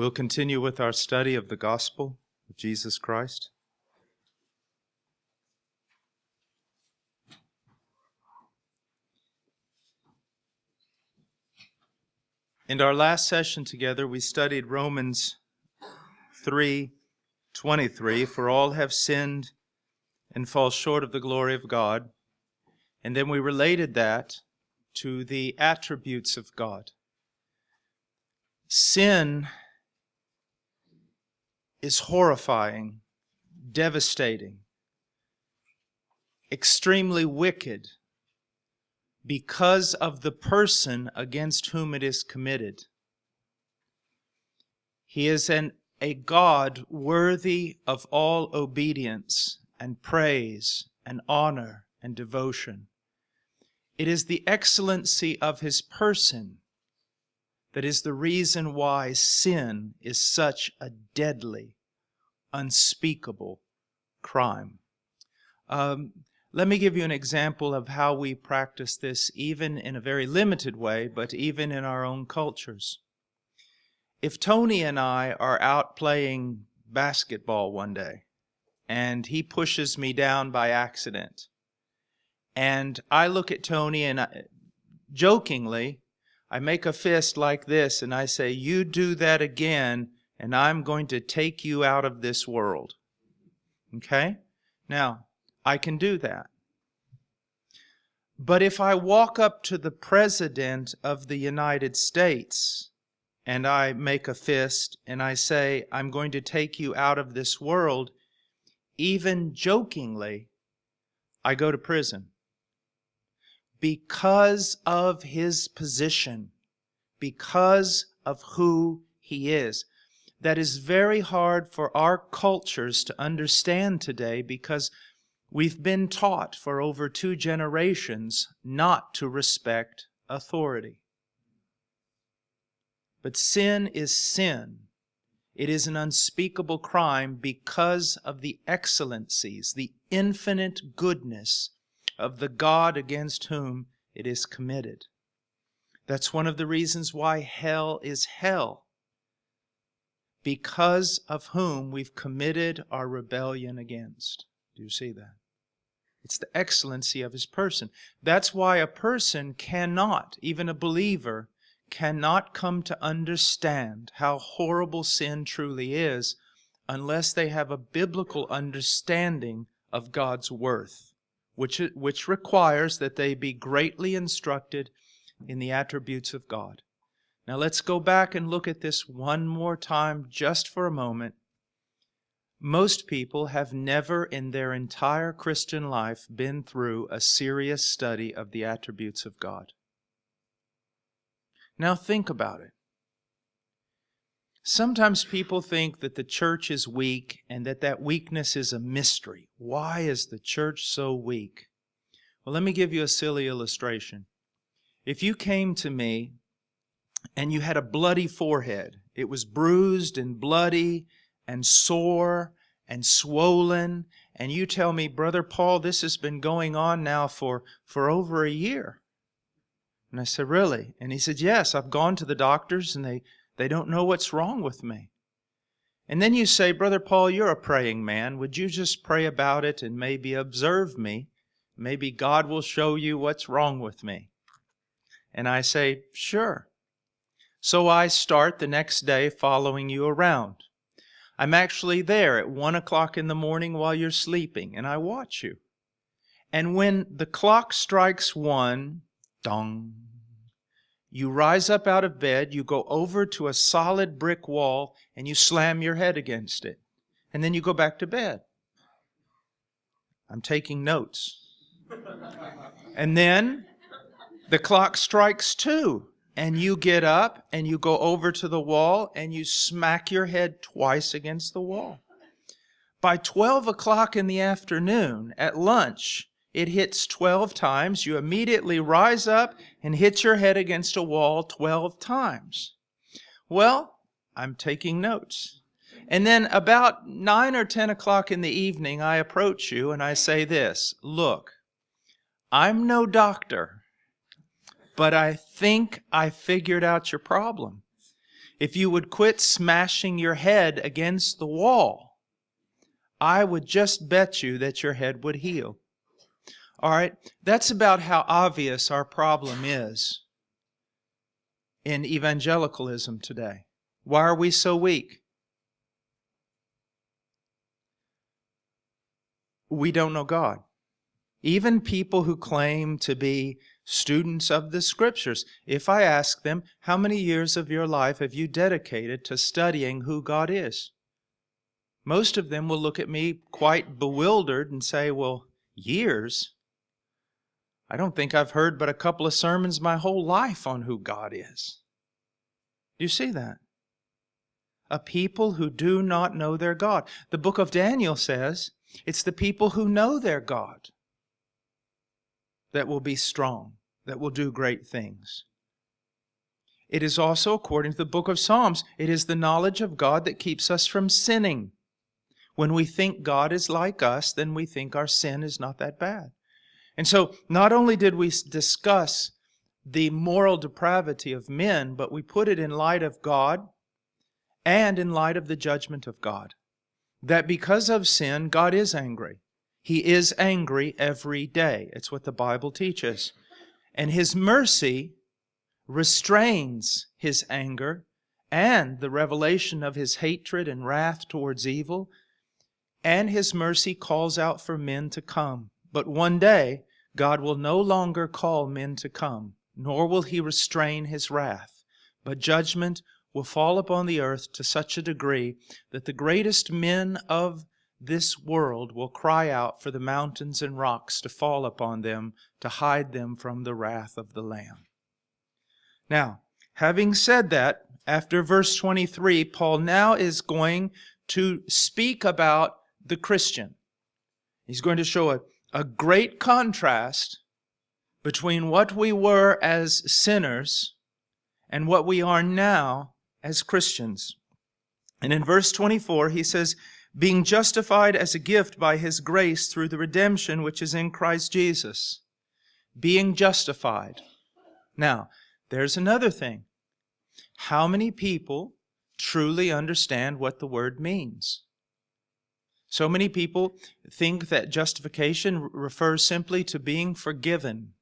We'll continue with our study of the gospel of Jesus Christ. In our last session together, we studied Romans 3:23, for all have sinned and fall short of the glory of God. And then we related that to the attributes of God. Sin is horrifying, devastating, extremely wicked because of the person against whom it is committed. He is a God worthy of all obedience and praise and honor and devotion. It is the excellency of His person that is the reason why sin is such a deadly, unspeakable crime. Let me give you an example of how we practice this, even in a very limited way, but even in our own cultures. If Tony and I are out playing basketball one day, and he pushes me down by accident, and I look at Tony and jokingly, I make a fist like this and I say, "You do that again and I'm going to take you out of this world." Okay? Now, I can do that. But if I walk up to the President of the United States and I make a fist and I say, "I'm going to take you out of this world," even jokingly, I go to prison. Because of his position, because of who he is. That is very hard for our cultures to understand today because we've been taught for over 2 generations not to respect authority. But sin is sin. It is an unspeakable crime because of the excellencies, the infinite goodness of the God against whom it is committed. That's one of the reasons why hell is hell, because of whom we've committed our rebellion against. Do you see that? It's the excellency of His person. That's why a person cannot, even a believer, cannot come to understand how horrible sin truly is unless they have a biblical understanding of God's worth, which requires that they be greatly instructed in the attributes of God. Now let's go back and look at this one more time just for a moment. Most people have never in their entire Christian life been through a serious study of the attributes of God. Now think about it. Sometimes people think that the church is weak and that weakness is a mystery. Why is the church so weak? Well, let me give you a silly illustration. If you came to me and you had a bloody forehead, it was bruised and bloody and sore and swollen, and you tell me, "Brother Paul, this has been going on now for over a year." And I said, "Really?" And he said, "Yes, I've gone to the doctors and they don't know what's wrong with me." And then you say, "Brother Paul, you're a praying man. Would you just pray about it and maybe observe me? Maybe God will show you what's wrong with me." And I say, "Sure." So I start the next day following you around. I'm actually there at 1 o'clock in the morning while you're sleeping, and I watch you. And when the clock strikes 1, dong, you rise up out of bed, you go over to a solid brick wall, and you slam your head against it. And then you go back to bed. I'm taking notes. And then the clock strikes 2, and you get up, and you go over to the wall, and you smack your head twice against the wall. By 12 o'clock in the afternoon, at lunch, it hits 12 times. You immediately rise up and hit your head against a wall 12 times. Well, I'm taking notes. And then about 9 or 10 o'clock in the evening, I approach you and I say this, "Look, I'm no doctor, but I think I figured out your problem. if you would quit smashing your head against the wall, I would just bet you that your head would heal. All right, that's about how obvious our problem is in evangelicalism today. Why are we so weak? We don't know God. Even people who claim to be students of the Scriptures, if I ask them, how many years of your life have you dedicated to studying who God is? Most of them will look at me quite bewildered and say, well, years? I don't think I've heard but a couple of sermons my whole life on who God is. Do you see that? A people who do not know their God. The book of Daniel says it's the people who know their God that will be strong, that will do great things. It is also, according to the book of Psalms, it is the knowledge of God that keeps us from sinning. When we think God is like us, then we think our sin is not that bad. And so, not only did we discuss the moral depravity of men, but we put it in light of God and in light of the judgment of God. That because of sin, God is angry. He is angry every day. It's what the Bible teaches. And His mercy restrains His anger and the revelation of His hatred and wrath towards evil. And His mercy calls out for men to come. But one day, God will no longer call men to come, nor will He restrain His wrath. But judgment will fall upon the earth to such a degree that the greatest men of this world will cry out for the mountains and rocks to fall upon them, to hide them from the wrath of the Lamb. Now, having said that, after verse 23, Paul now is going to speak about the Christian. He's going to show a great contrast between what we were as sinners and what we are now as Christians. And in verse 24, he says, being justified as a gift by His grace through the redemption which is in Christ Jesus. Being justified. Now, there's another thing. How many people truly understand what the word means? So many people think that justification refers simply to being forgiven.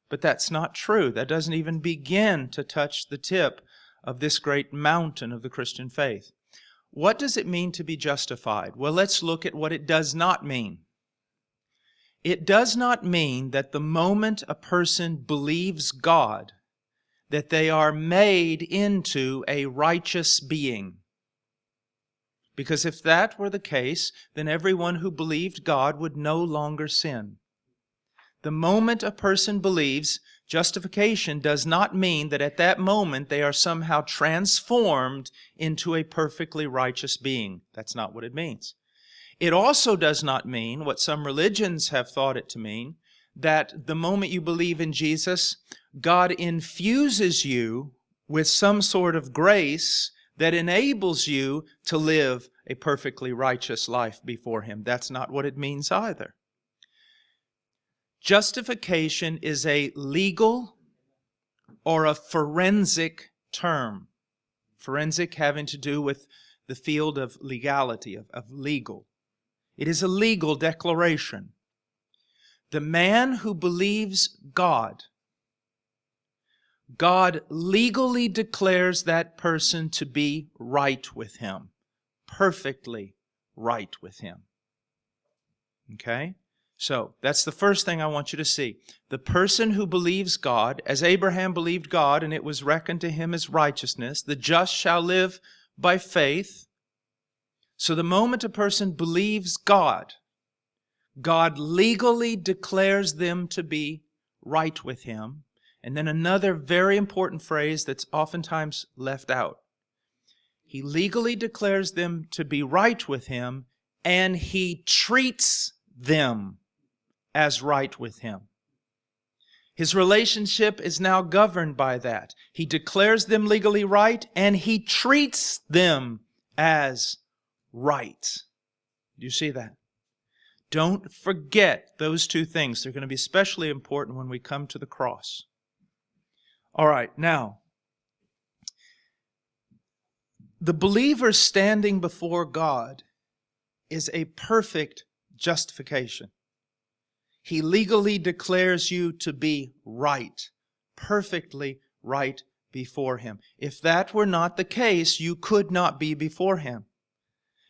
But that's not true. That doesn't even begin to touch the tip of this great mountain of the Christian faith. What does it mean to be justified? Well, let's look at what it does not mean. It does not mean that the moment a person believes God, that they are made into a righteous being. Because if that were the case, then everyone who believed God would no longer sin. The moment a person believes, justification does not mean that at that moment they are somehow transformed into a perfectly righteous being. That's not what it means. It also does not mean, what some religions have thought it to mean, that the moment you believe in Jesus, God infuses you with some sort of grace that enables you to live a perfectly righteous life before Him. That's not what it means either. Justification is a legal or a forensic term. Forensic having to do with the field of legality, of legal. It is a legal declaration. The man who believes God, God legally declares that person to be right with Him, perfectly right with Him. Okay? So, that's the first thing I want you to see. The person who believes God, as Abraham believed God, and it was reckoned to him as righteousness, the just shall live by faith. So the moment a person believes God, God legally declares them to be right with Him. And then another very important phrase that's oftentimes left out. He legally declares them to be right with Him, and He treats them as right with Him. His relationship is now governed by that. He declares them legally right, and He treats them as right. Do you see that? Don't forget those two things. They're going to be especially important when we come to the cross. All right, now, The believer standing before God is a perfect justification. He legally declares you to be right, perfectly right before Him. If that were not the case, you could not be before Him.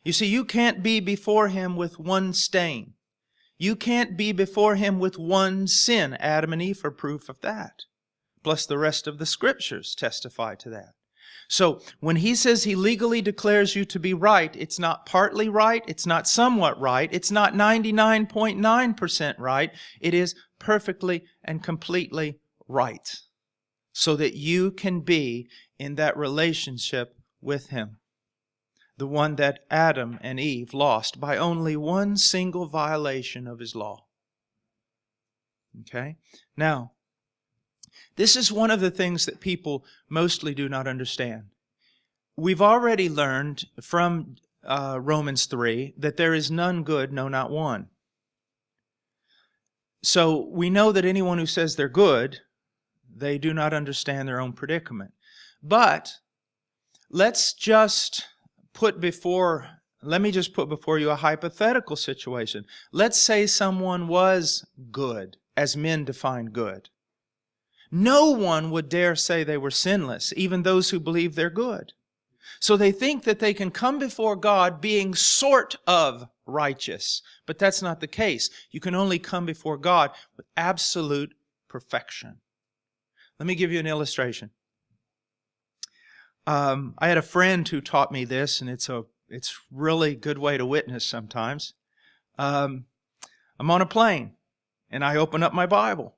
You see, you can't be before Him with one stain. You can't be before Him with one sin. Adam and Eve are proof of that. Plus the rest of the Scriptures testify to that. So when He says He legally declares you to be right, it's not partly right, it's not somewhat right, it's not 99.9% right, it is perfectly and completely right. So that you can be in that relationship with Him. The one that Adam and Eve lost by only one single violation of His law. Okay? Now, this is one of the things that people mostly do not understand. We've already learned from Romans 3 that there is none good, no, not one. So we know that anyone who says they're good, they do not understand their own predicament. But let me just put before you a hypothetical situation. Let's say someone was good, as men define good. No one would dare say they were sinless, even those who believe they're good. So they think that they can come before God being sort of righteous. But that's not the case. You can only come before God with absolute perfection. Let me give you an illustration. I had a friend who taught me this, and it's really good way to witness sometimes. I'm on a plane, and I open up my Bible.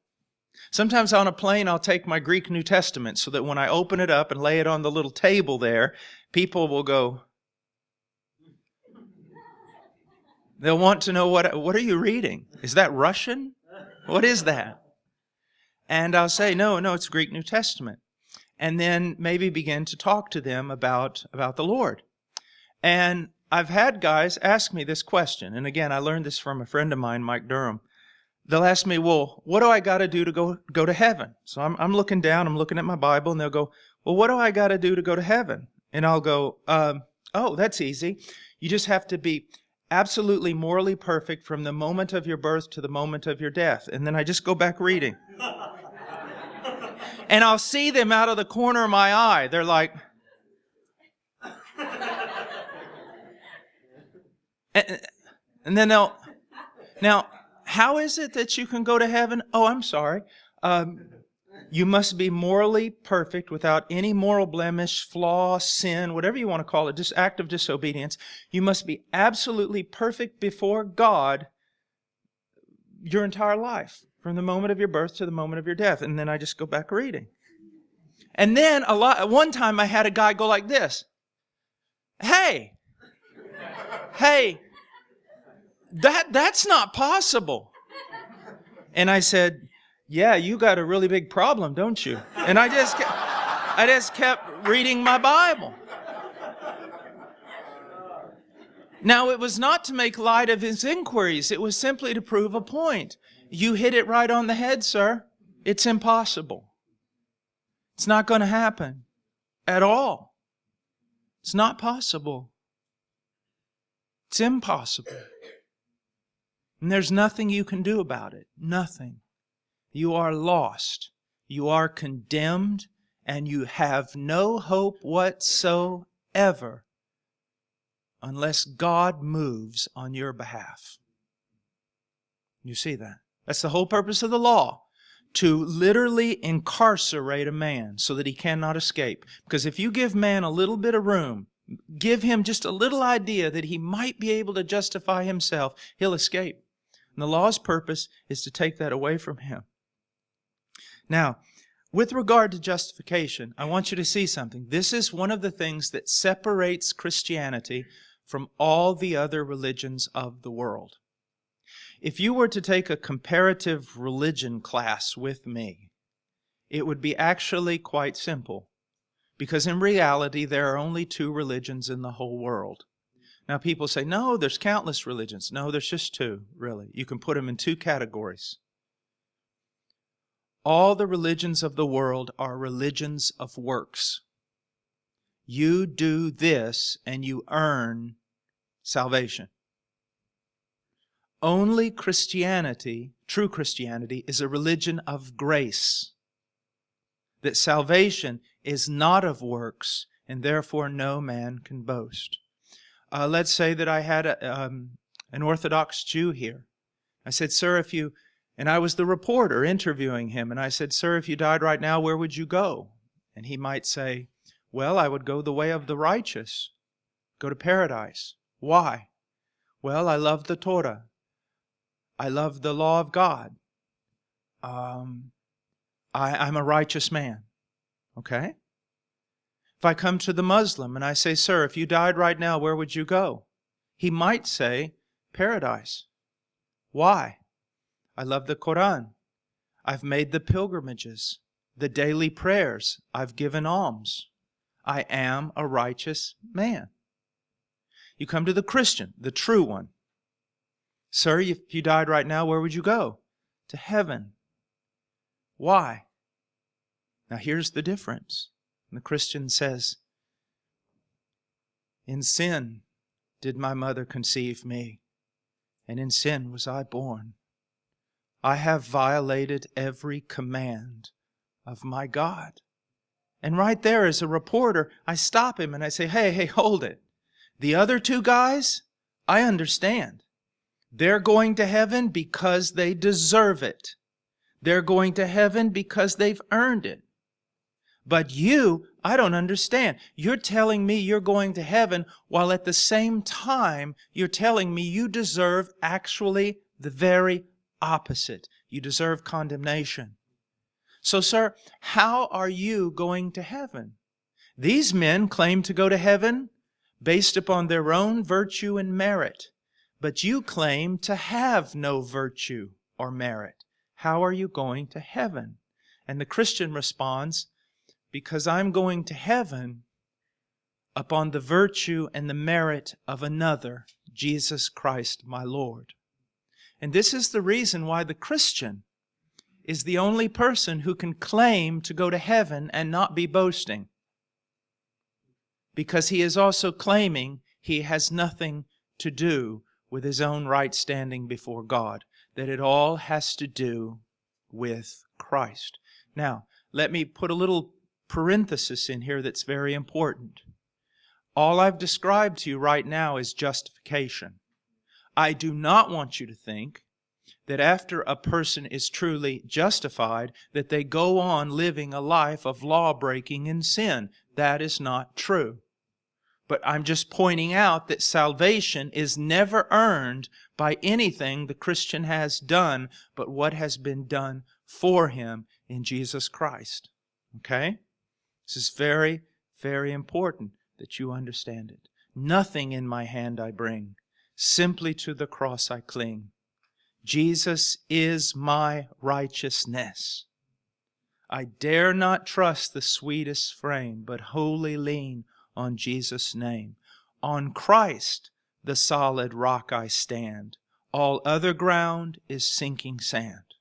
Sometimes on a plane, I'll take my Greek New Testament so that when I open it up and lay it on the little table there, people will go, they'll want to know, what are you reading? Is that Russian? What is that? And I'll say, no, it's Greek New Testament. And then maybe begin to talk to them about the Lord. And I've had guys ask me this question. And again, I learned this from a friend of mine, Mike Durham. They'll ask me, well, what do I got to do to go to heaven? So I'm looking down, I'm looking at my Bible, and they'll go, well, what do I got to do to go to heaven? And I'll go, oh, that's easy. You just have to be absolutely morally perfect from the moment of your birth to the moment of your death. And then I just go back reading. And I'll see them out of the corner of my eye. They're like, and then they'll, now, how is it that you can go to heaven? Oh, I'm sorry. You must be morally perfect without any moral blemish, flaw, sin, whatever you want to call it, just act of disobedience. You must be absolutely perfect before God your entire life, from the moment of your birth to the moment of your death. And then I just go back reading. And then one time I had a guy go like this. Hey, that's not possible. And I said, yeah, you got a really big problem, don't you? And I just kept reading my Bible. Now, it was not to make light of his inquiries. It was simply to prove a point. You hit it right on the head, sir. It's impossible. It's not going to happen at all. It's not possible. It's impossible. And there's nothing you can do about it. Nothing. You are lost. You are condemned, and you have no hope whatsoever unless God moves on your behalf. You see that? That's the whole purpose of the law, to literally incarcerate a man so that he cannot escape. Because if you give man a little bit of room, give him just a little idea that he might be able to justify himself, he'll escape. And the law's purpose is to take that away from him. Now, with regard to justification, I want you to see something. This is one of the things that separates Christianity from all the other religions of the world. If you were to take a comparative religion class with me, it would be actually quite simple. Because in reality, there are only two religions in the whole world. Now people say, no, there's countless religions. No, there's just two, really. You can put them in two categories. All the religions of the world are religions of works. you do this and you earn salvation. Only Christianity, true Christianity, is a religion of grace. That salvation is not of works, and therefore no man can boast. Let's say that I had an Orthodox Jew here. I said, sir, if you, and I was the reporter interviewing him, and I said, sir, if you died right now, where would you go? And he might say, well, I would go the way of the righteous, go to paradise. Why? Well, I love the Torah. I love the law of God. I'm a righteous man. Okay? If I come to the Muslim and I say, sir, if you died right now, where would you go? He might say, paradise. Why? I love the Quran. I've made the pilgrimages, the daily prayers. I've given alms. I am a righteous man. You come to the Christian, the true one. Sir, if you died right now, where would you go? To heaven. Why? Now here's the difference. And the Christian says, in sin did my mother conceive me, and in sin was I born. I have violated every command of my God. And right there as a reporter, I stop him and I say, hey, hold it. The other two guys, I understand. They're going to heaven because they deserve it. They're going to heaven because they've earned it. But you, I don't understand. You're telling me you're going to heaven while at the same time you're telling me you deserve actually the very opposite. You deserve condemnation. So, sir, how are you going to heaven? These men claim to go to heaven based upon their own virtue and merit. But you claim to have no virtue or merit. How are you going to heaven? And the Christian responds, because I'm going to heaven upon the virtue and the merit of another, Jesus Christ my Lord. And this is the reason why the Christian is the only person who can claim to go to heaven and not be boasting. Because he is also claiming he has nothing to do with his own right standing before God. That it all has to do with Christ. Now, let me put a little parenthesis in here that's very important. All I've described to you right now is justification. I do not want you to think that after a person is truly justified, that they go on living a life of law-breaking and sin. That is not true. But I'm just pointing out that salvation is never earned by anything the Christian has done, but what has been done for him in Jesus Christ. Okay? This is very, very important that you understand it. Nothing in my hand I bring, simply to the cross I cling. Jesus is my righteousness. I dare not trust the sweetest frame, but wholly lean on Jesus' name. On Christ, the solid rock I stand. All other ground is sinking sand.